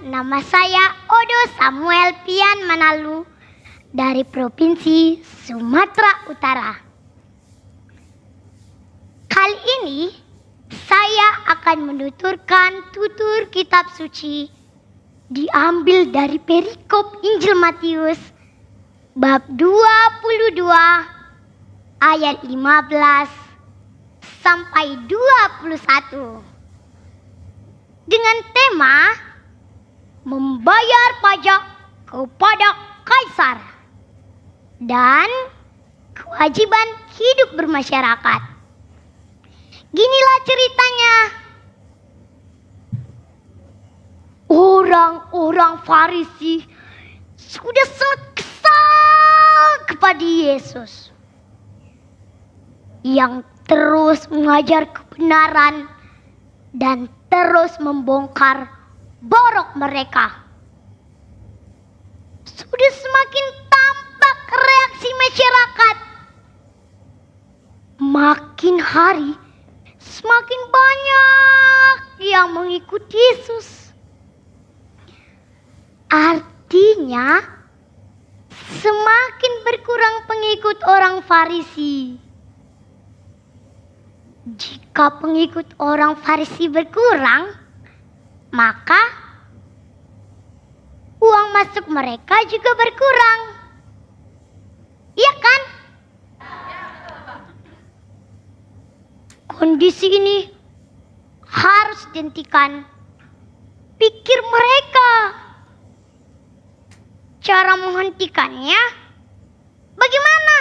nama saya Odo Samuel Pian Manalu dari Provinsi Sumatera Utara. Kali ini saya akan menuturkan tutur kitab suci diambil dari perikop Injil Matius bab 22 ayat 15 sampai 21 dengan tema membayar pajak kepada Kaisar dan kewajiban hidup bermasyarakat. Ginilah ceritanya. Orang-orang Farisi sudah sangat kesal kepada Yesus yang terus mengajar kebenaran dan terus membongkar borok mereka. Sudah semakin tampak reaksi masyarakat. Makin hari semakin banyak yang mengikuti Yesus. Artinya semakin berkurang pengikut orang Farisi. Jika pengikut orang Farisi berkurang, maka uang masuk mereka juga berkurang. Iya kan? Kondisi ini harus dihentikan. Pikir mereka. Cara menghentikannya bagaimana?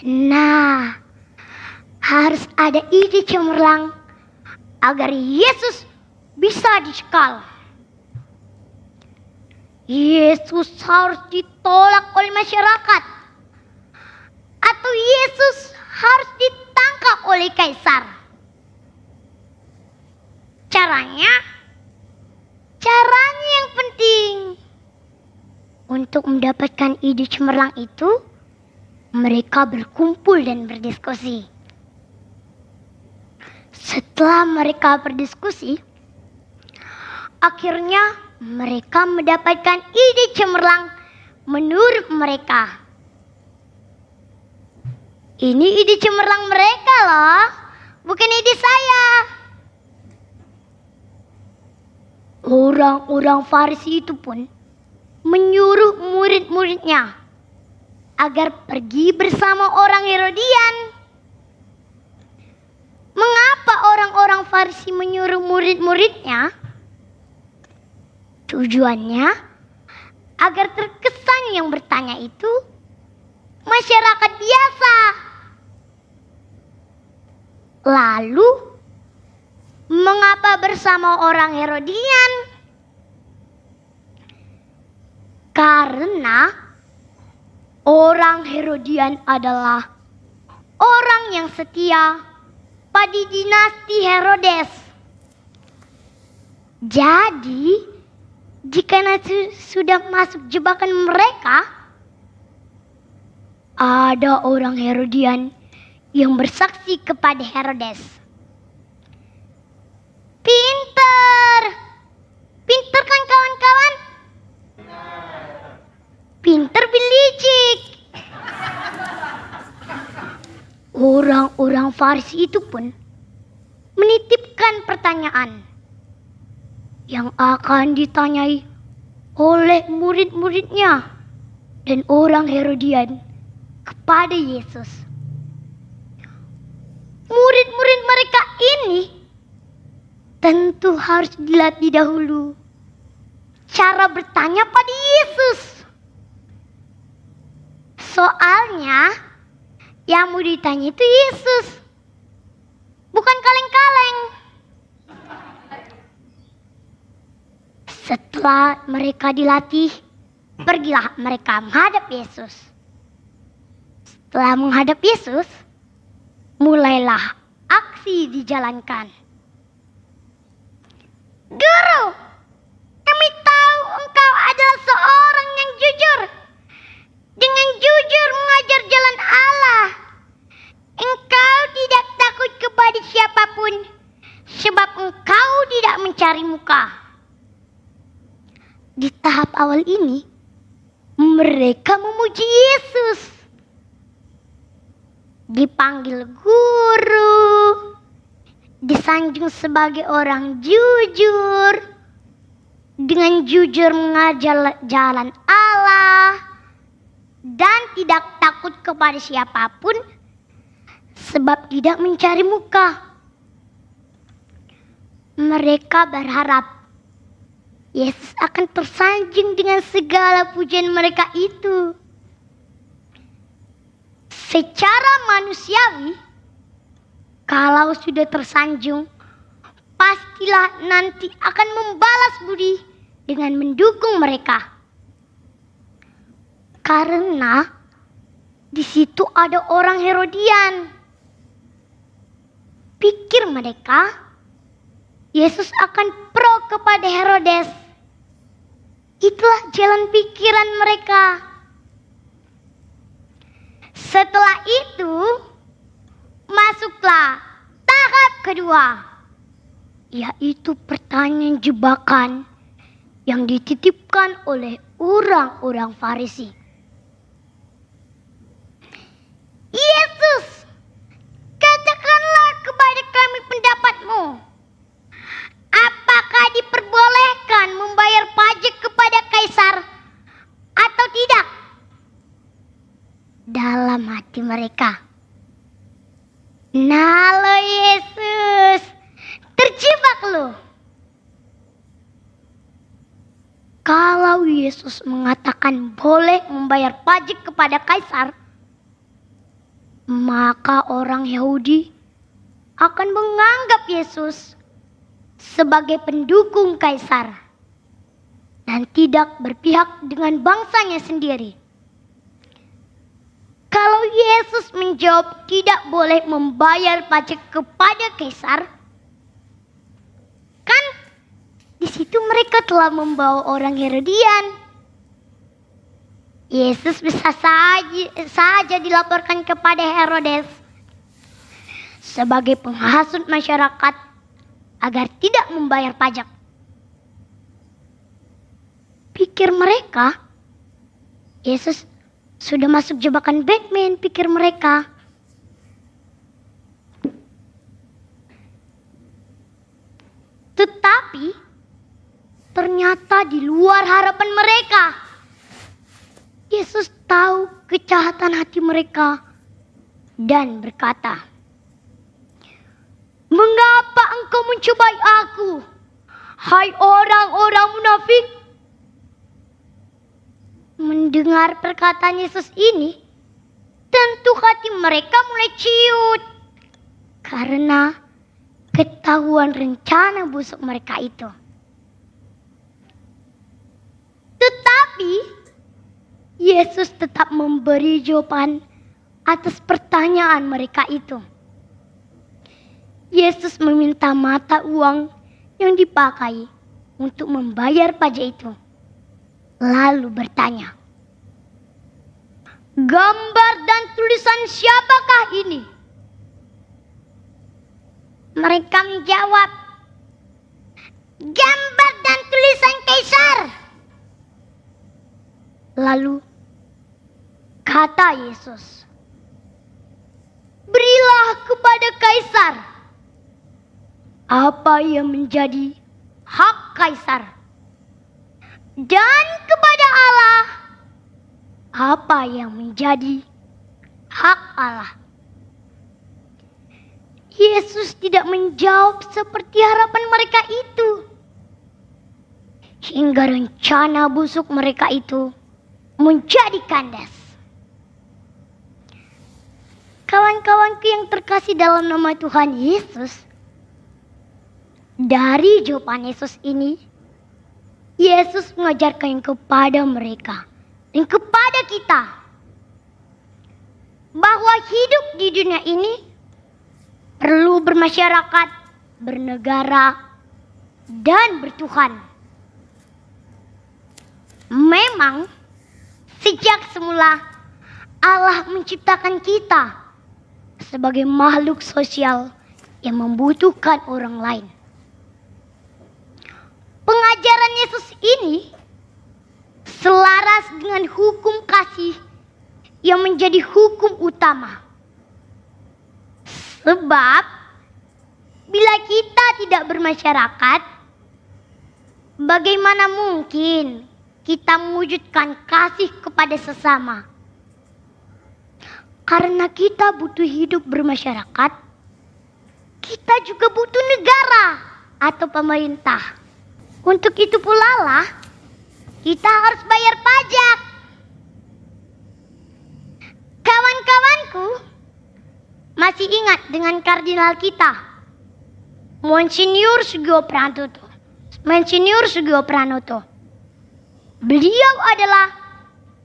Nah, harus ada ide cemerlang agar Yesus bisa dicekal. Yesus harus ditolak oleh masyarakat, atau Yesus harus ditangkap oleh Kaisar. Caranya yang penting. Untuk mendapatkan ide cemerlang itu, mereka berkumpul dan berdiskusi. Setelah mereka berdiskusi, akhirnya mereka mendapatkan ide cemerlang menurut mereka. Ini ide cemerlang mereka loh, bukan ide saya. Orang-orang Farisi itu pun menyuruh murid-muridnya agar pergi bersama orang Herodian. Mengapa orang-orang Farisi menyuruh murid-muridnya? Tujuannya agar terkesan yang bertanya itu masyarakat biasa. Lalu, mengapa bersama orang Herodian? Karena orang Herodian adalah orang yang setia pada dinasti Herodes. Jadi, jika nanti sudah masuk jebakan mereka, ada orang Herodian yang bersaksi kepada Herodes. Pinter kan kawan-kawan? Pinter belicik. Orang-orang Farisi itu pun menitipkan pertanyaan yang akan ditanyai oleh murid-muridnya dan orang Herodian kepada Yesus. Murid-murid mereka ini tentu harus dilatih dahulu cara bertanya pada Yesus. Soalnya yang mau ditanya itu Yesus, bukan kaleng-kaleng. Setelah mereka dilatih, pergilah mereka menghadap Yesus. Setelah menghadap Yesus, mulailah aksi dijalankan. Guru, kami tahu engkau adalah seorang yang jujur. Dengan jujur mengajar jalan Allah. Engkau tidak takut kepada siapapun, sebab engkau tidak mencari mencari muka. Di tahap awal ini, mereka memuji Yesus. Dipanggil guru, disanjung sebagai orang jujur, dengan jujur mengajar jalan Allah, dan tidak takut kepada siapapun, sebab tidak mencari muka. Mereka berharap Yesus akan tersanjung dengan segala pujian mereka itu. Secara manusiawi, kalau sudah tersanjung, pastilah nanti akan membalas budi dengan mendukung mereka. Karena di situ ada orang Herodian. Pikir mereka, Yesus akan pro kepada Herodes. Itulah jalan pikiran mereka. Setelah itu, masuklah tahap kedua, yaitu pertanyaan jebakan yang dititipkan oleh orang-orang Farisi. Yesus, katakanlah kepada kami pendapatmu. Apakah diperbolehkan membayar pajak kepada kaisar atau tidak? Dalam hati mereka, nah lo Yesus, terjebak lo. Kalau Yesus mengatakan boleh membayar pajak kepada kaisar, maka orang Yahudi akan menganggap Yesus sebagai pendukung kaisar dan tidak berpihak dengan bangsanya sendiri. Kalau Yesus menjawab tidak boleh membayar pajak kepada kaisar, kan di situ mereka telah membawa orang Herodian. Yesus bisa saja dilaporkan kepada Herodes sebagai penghasut masyarakat agar tidak membayar pajak. Pikir mereka, Yesus sudah masuk jebakan Batman, pikir mereka. Tetapi ternyata di luar harapan mereka. Yesus tahu kejahatan hati mereka dan berkata, "Mengapa engkau mencobai aku, hai orang-orang munafik?" Mendengar perkataan Yesus ini, tentu hati mereka mulai ciut karena ketahuan rencana busuk mereka itu. Tetapi Yesus tetap memberi jawaban atas pertanyaan mereka itu. Yesus meminta mata uang yang dipakai untuk membayar pajak itu. Lalu bertanya, "Gambar dan tulisan siapakah ini?" Mereka menjawab, "Gambar dan tulisan kaisar." Lalu kata Yesus, "Berilah kepada kaisar apa yang menjadi hak kaisar, dan kepada Allah apa yang menjadi hak Allah." Yesus tidak menjawab seperti harapan mereka itu, hingga rencana busuk mereka itu menjadi kandas. Kawan-kawanku yang terkasih dalam nama Tuhan Yesus, dari jawaban Yesus ini, Yesus mengajarkan kepada mereka dan kepada kita bahwa hidup di dunia ini perlu bermasyarakat, bernegara, dan bertuhan. Memang sejak semula Allah menciptakan kita sebagai makhluk sosial yang membutuhkan orang lain. Kristus ini selaras dengan hukum kasih yang menjadi hukum utama. Sebab bila kita tidak bermasyarakat, bagaimana mungkin kita mewujudkan kasih kepada sesama? Karena kita butuh hidup bermasyarakat, kita juga butuh negara atau pemerintah. Untuk itu pula lah kita harus bayar pajak. Kawan-kawanku masih ingat dengan kardinal kita, Monsinyur Sugio Pranoto. Beliau adalah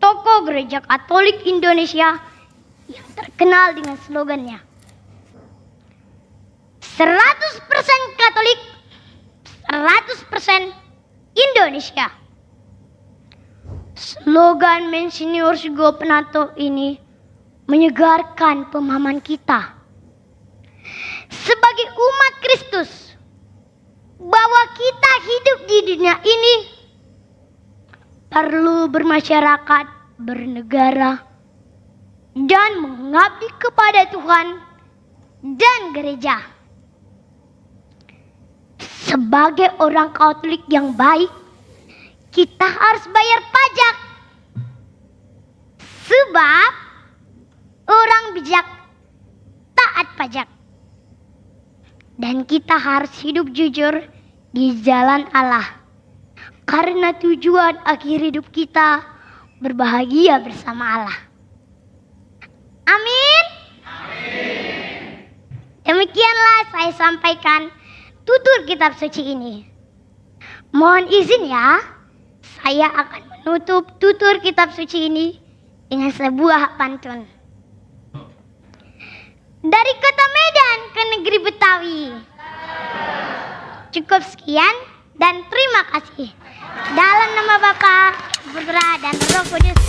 tokoh gereja Katolik Indonesia yang terkenal dengan slogannya 100% Katolik, 100% Indonesia. Slogan Monsinyur Sugio Pranoto ini menyegarkan pemahaman kita sebagai umat Kristus bahwa kita hidup di dunia ini perlu bermasyarakat, bernegara, dan mengabdi kepada Tuhan dan gereja. Sebagai orang Katolik yang baik, kita harus bayar pajak. Sebab orang bijak taat pajak. Dan kita harus hidup jujur di jalan Allah. Karena tujuan akhir hidup kita berbahagia bersama Allah. Amin. Demikianlah saya sampaikan tutur kitab suci ini. Mohon izin ya, saya akan menutup tutur kitab suci ini dengan sebuah pantun. Dari kota Medan ke negeri Betawi. Cukup sekian dan terima kasih. Dalam nama Bapa, Putra dan Roh Kudus.